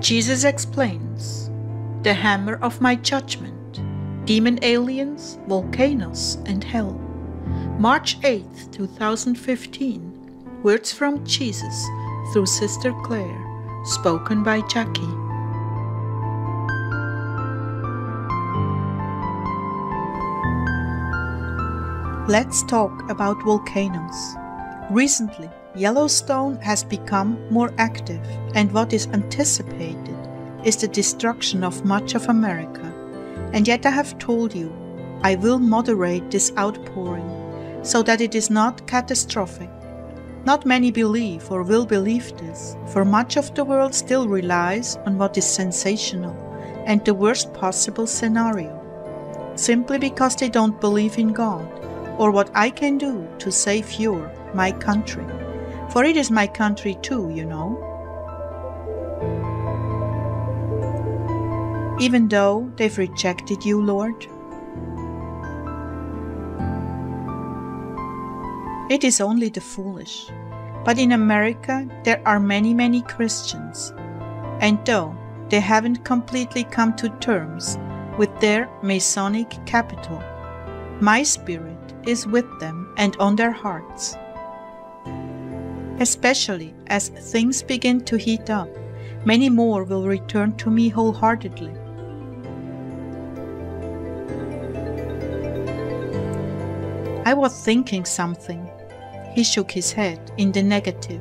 Jesus explains the hammer of my judgment, demon aliens, volcanoes, and hell. March 8th, 2015. Words from Jesus through Sister Claire, spoken by Jackie. Let's talk about volcanoes. Recently, Yellowstone has become more active, and what is anticipated is the destruction of much of America. And yet I have told you, I will moderate this outpouring so that it is not catastrophic. Not many believe or will believe this, for much of the world still relies on what is sensational and the worst possible scenario, simply because they don't believe in God or what I can do to save my country. For it is my country too, you know. Even though they've rejected you, Lord. It is only the foolish. But in America there are many Christians. And though they haven't completely come to terms with their Masonic capital, my spirit is with them and on their hearts. Especially as things begin to heat up, many more will return to me wholeheartedly. I was thinking something. He shook his head in the negative.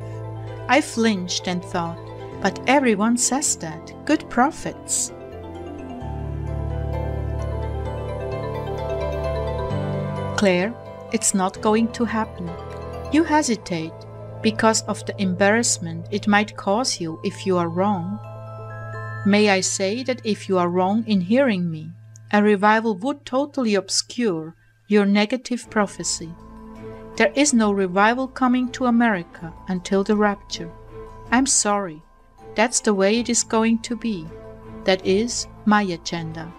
I flinched and thought, but everyone says that. Good prophets. Claire, it's not going to happen. You hesitate because of the embarrassment it might cause you if you are wrong. May I say that if you are wrong in hearing me, a revival would totally obscure your negative prophecy. There is no revival coming to America until the rapture. I'm sorry. That's the way it is going to be. That is my agenda.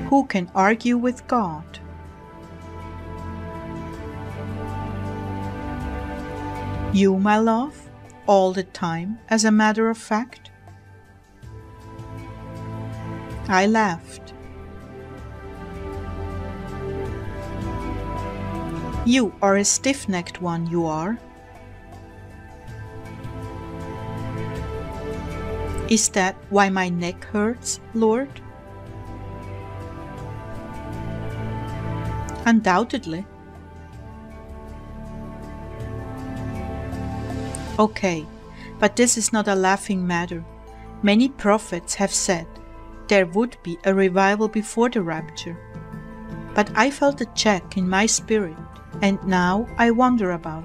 Who can argue with God? You, my love, all the time, as a matter of fact. I laughed. You are a stiff-necked one, you are. Is that why my neck hurts, Lord? Undoubtedly. Okay, but this is not a laughing matter. Many prophets have said there would be a revival before the rapture. But I felt a check in my spirit, and now I wonder about.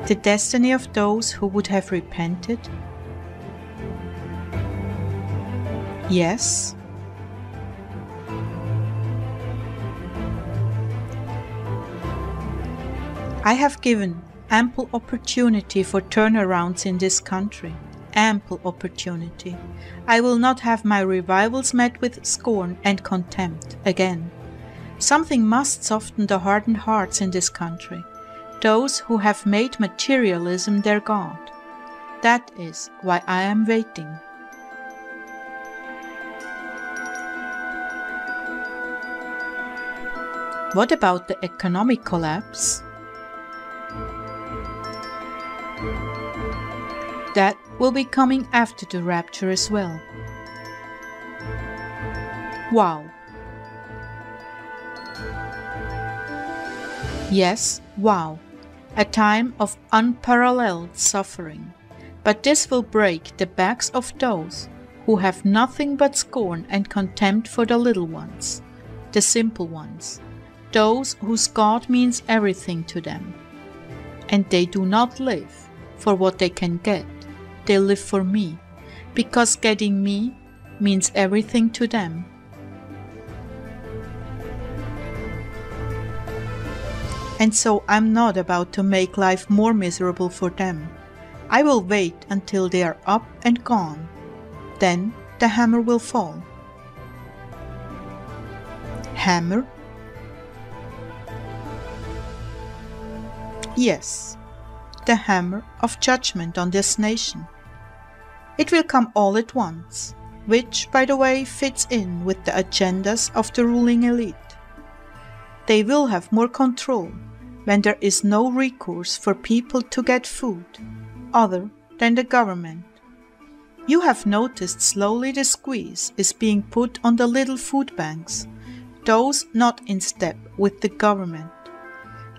The destiny of those who would have repented? Yes. I have given ample opportunity for turnarounds in this country. Ample opportunity. I will not have my revivals met with scorn and contempt again. Something must soften the hardened hearts in this country, those who have made materialism their God. That is why I am waiting. What about the economic collapse? That will be coming after the rapture as well. Wow. Yes, wow. A time of unparalleled suffering. But this will break the backs of those who have nothing but scorn and contempt for the little ones, the simple ones, those whose God means everything to them. And they do not live for what they can get. They live for me, because getting me means everything to them. And so I'm not about to make life more miserable for them. I will wait until they are up and gone. Then the hammer will fall. Hammer? Yes, the hammer of judgment on this nation. It will come all at once, which, by the way, fits in with the agendas of the ruling elite. They will have more control when there is no recourse for people to get food, other than the government. You have noticed slowly the squeeze is being put on the little food banks, those not in step with the government,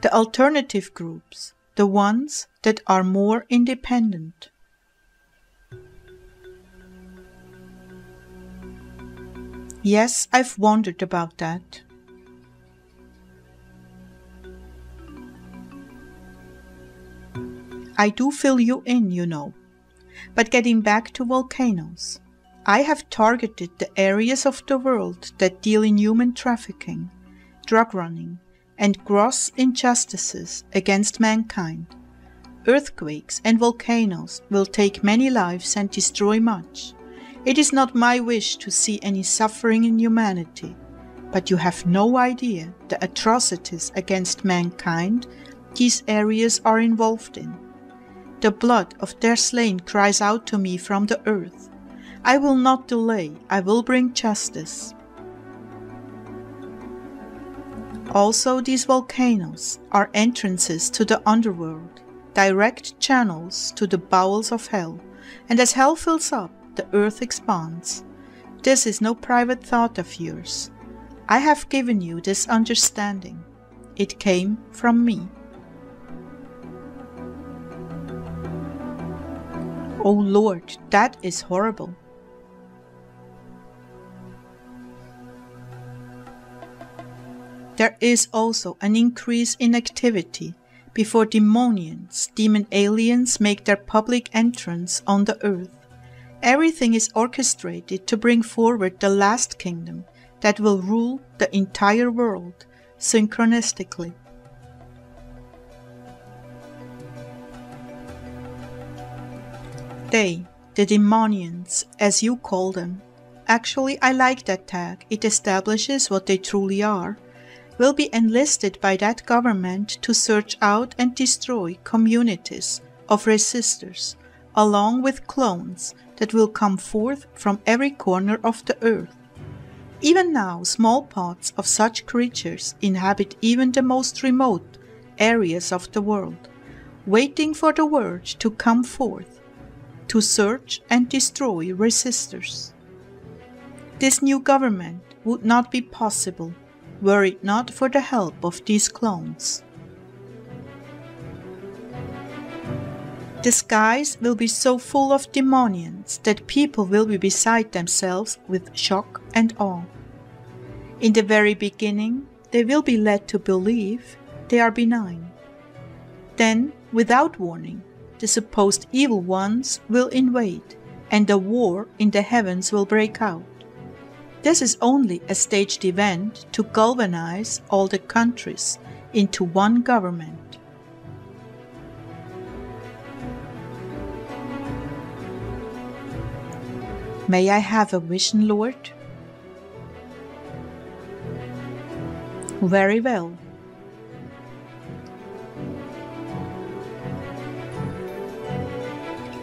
the alternative groups, the ones that are more independent. Yes, I've wondered about that. I do fill you in, you know. But getting back to volcanoes, I have targeted the areas of the world that deal in human trafficking, drug running, and gross injustices against mankind. Earthquakes and volcanoes will take many lives and destroy much. It is not my wish to see any suffering in humanity, but you have no idea the atrocities against mankind these areas are involved in. The blood of their slain cries out to me from the earth. I will not delay, I will bring justice. Also, these volcanoes are entrances to the underworld, direct channels to the bowels of hell, and as hell fills up, the earth expands. This is no private thought of yours. I have given you this understanding. It came from me. Oh Lord, that is horrible. There is also an increase in activity before Demoniens, demon aliens, make their public entrance on the earth. Everything is orchestrated to bring forward the last kingdom that will rule the entire world synchronistically. They, the Demoniens, as you call them, actually I like that tag, it establishes what they truly are, will be enlisted by that government to search out and destroy communities of resistors, along with clones that will come forth from every corner of the earth. Even now, small pods of such creatures inhabit even the most remote areas of the world, waiting for the word to come forth, to search and destroy resistors. This new government would not be possible were it not for the help of these clones. The skies will be so full of Demoniens that people will be beside themselves with shock and awe. In the very beginning, they will be led to believe they are benign. Then, without warning, the supposed evil ones will invade, and a war in the heavens will break out. This is only a staged event to galvanize all the countries into one government. May I have a vision, Lord? Very well.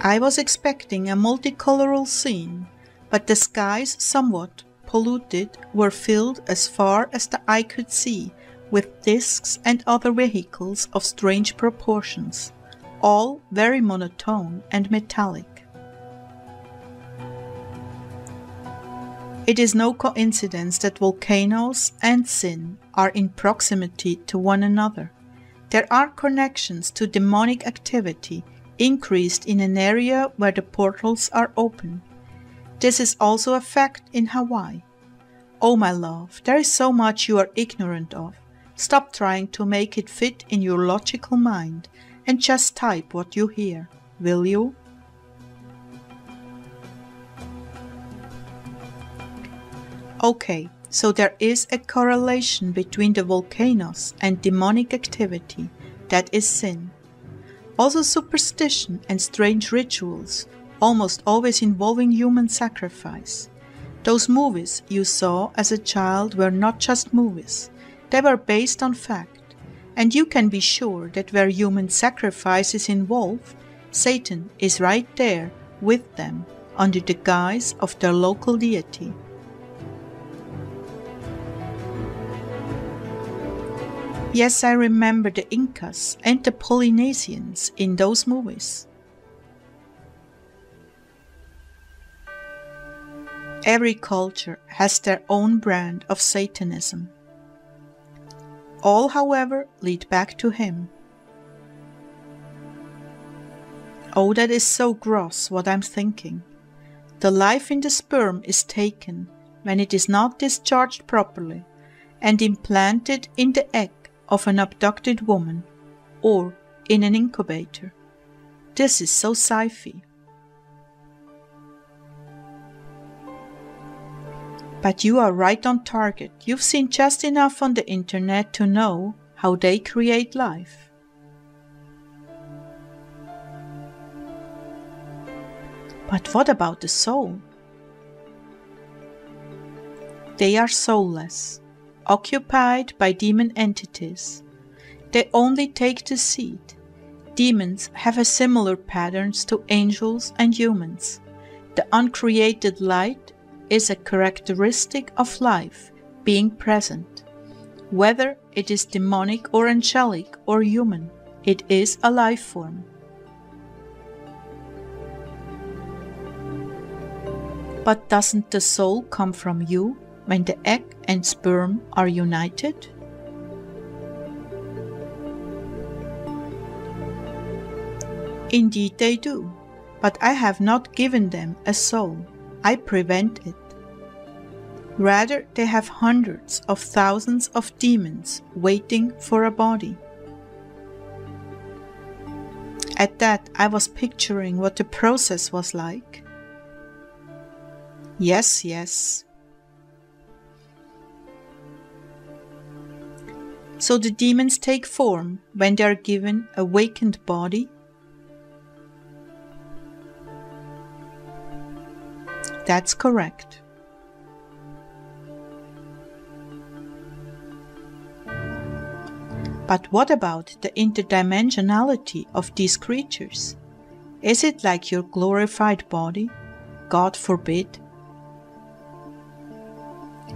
I was expecting a multicolorful scene, but the skies, somewhat polluted, were filled as far as the eye could see with discs and other vehicles of strange proportions, all very monotone and metallic. It is no coincidence that volcanoes and sin are in proximity to one another. There are connections to demonic activity increased in an area where the portals are open. This is also a fact in Hawaii. Oh my love, there is so much you are ignorant of. Stop trying to make it fit in your logical mind and just type what you hear, will you? Okay, so there is a correlation between the volcanoes and demonic activity, that is sin. Also superstition and strange rituals, almost always involving human sacrifice. Those movies you saw as a child were not just movies, they were based on fact, And you can be sure that where human sacrifice is involved, Satan is right there with them under the guise of their local deity. Yes, I remember the Incas and the Polynesians in those movies. Every culture has their own brand of Satanism. All, however, lead back to him. Oh, that is so gross what I'm thinking. The life in the sperm is taken when it is not discharged properly and implanted in the egg of an abducted woman or in an incubator. This is so sci-fi. But you are right on target. You've seen just enough on the internet to know how they create life. But what about the soul? They are soulless, occupied by demon entities. They only take the seed. Demons have a similar patterns to angels and humans. The uncreated light is a characteristic of life being present. Whether it is demonic or angelic or human, it is a life form. But doesn't the soul come from you when the egg and sperm are united? Indeed they do, but I have not given them a soul. I prevent it. Rather, they have hundreds of thousands of demons waiting for a body. At that, I was picturing what the process was like. Yes, yes. So the demons take form when they are given a vacant body? That's correct. But what about the interdimensionality of these creatures? Is it like your glorified body? God forbid.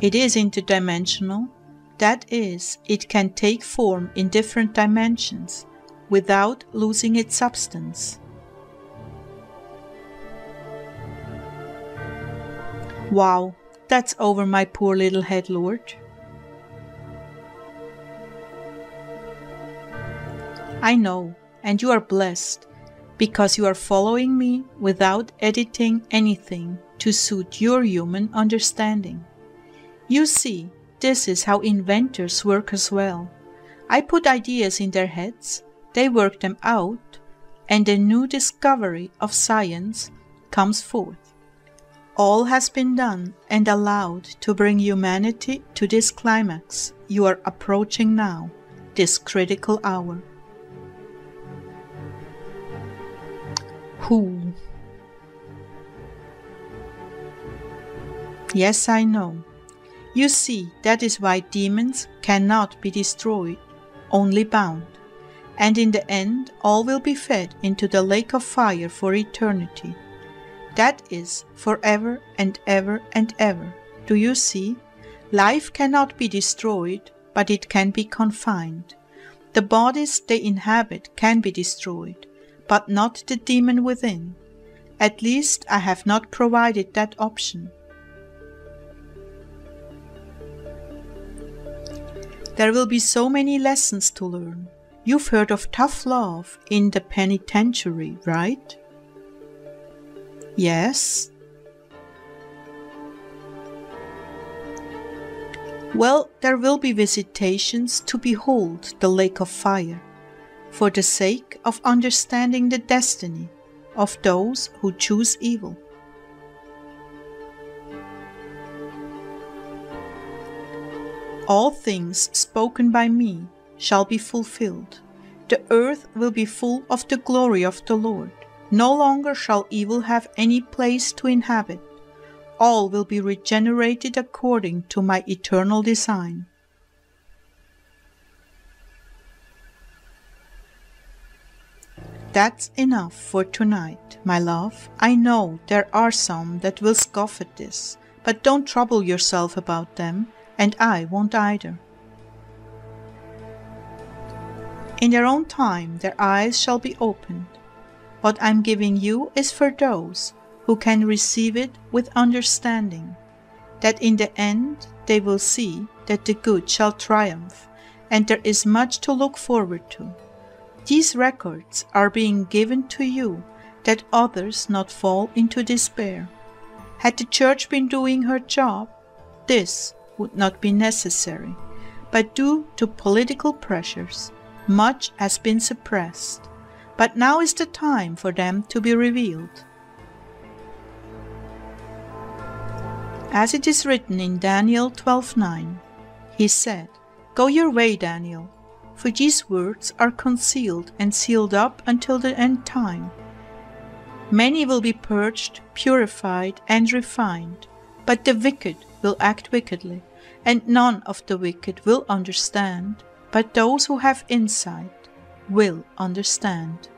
It is interdimensional. That is, it can take form in different dimensions without losing its substance. Wow, that's over my poor little head, Lord. I know, and you are blessed, because you are following me without editing anything to suit your human understanding. You see, this is how inventors work as well. I put ideas in their heads, they work them out, and a new discovery of science comes forth. All has been done and allowed to bring humanity to this climax you are approaching now, this critical hour. Who? Yes, I know. You see, that is why demons cannot be destroyed, only bound. And in the end, all will be fed into the lake of fire for eternity. That is forever and ever and ever. Do you see? Life cannot be destroyed, but it can be confined. The bodies they inhabit can be destroyed, but not the demon within. At least I have not provided that option. There will be so many lessons to learn. You've heard of tough love in the penitentiary, right? Yes. Well, there will be visitations to behold the lake of fire, for the sake of understanding the destiny of those who choose evil. All things spoken by me shall be fulfilled. The earth will be full of the glory of the Lord. No longer shall evil have any place to inhabit. All will be regenerated according to my eternal design. That's enough for tonight, my love. I know there are some that will scoff at this, but don't trouble yourself about them, and I won't either. In their own time their eyes shall be opened. What I'm giving you is for those who can receive it with understanding, that in the end they will see that the good shall triumph, and there is much to look forward to. These records are being given to you, that others not fall into despair. Had the church been doing her job, this would not be necessary, but due to political pressures, much has been suppressed. But now is the time for them to be revealed. As it is written in Daniel 12:9, he said, "Go your way, Daniel, for these words are concealed and sealed up until the end time. Many will be purged, purified, and refined, but the wicked will act wickedly, and none of the wicked will understand, but those who have insight will understand."